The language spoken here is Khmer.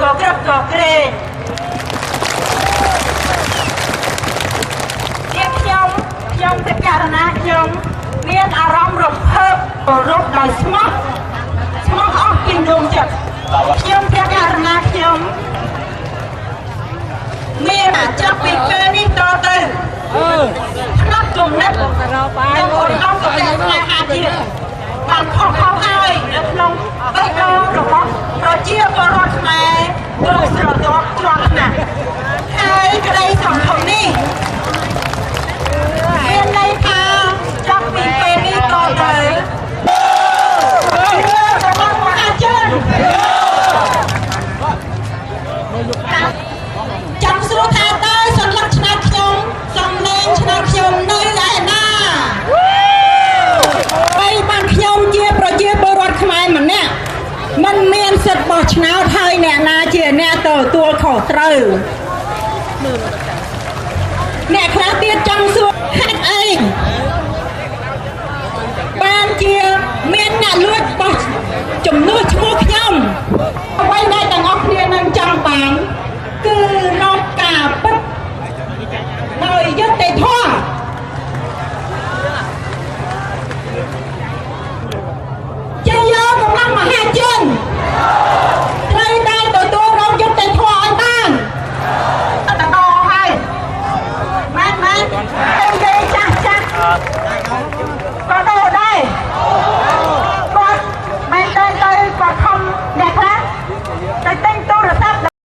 ក៏ក្រឹបក៏ក្រែងជាខ្ញុំពិចារណាខ្ញុំមានអារម្មណ៍រំភើបរត់ដោយស្មោះអស់ពីដួងចិត្តខ្ញុំពិចារណាខ្ញុំមានចាប់ពីពេលនេះតទៅផ្នែកគំនិតខ្ញុំអត់ដល់ទៅផ្នែកអាជីពបានខុសហើយនៅក្នុងបេះដូងរបស់ប្រជាពលរដ្ឋខ្មែរគ្រប់ស្រទាប់ជាន់ណាស់ហើយក្តីសង្ឃឹមនេះមានន័យថាចាប់ពីពេលនេះតទៅរបស់មហាជនចាំសួរថាតើសន្លឹកឆ្នោតខ្ញុំសំលេងឆ្នោតខ្ញុំនៅឯណាហើយបានខ្ញុំជាប្រជាពលរដ្ឋខ្មែរម្នាក់មិនមានសិទ្ធិបោះឆ្នោតហើយអ្នកណាជាអ្នកទទួលខុសត្រូវអ្នកខ្លះទៀតចង់សួរហេតុអីបានជាមានអ្នកលួចបោះជំនួសឈ្មោះ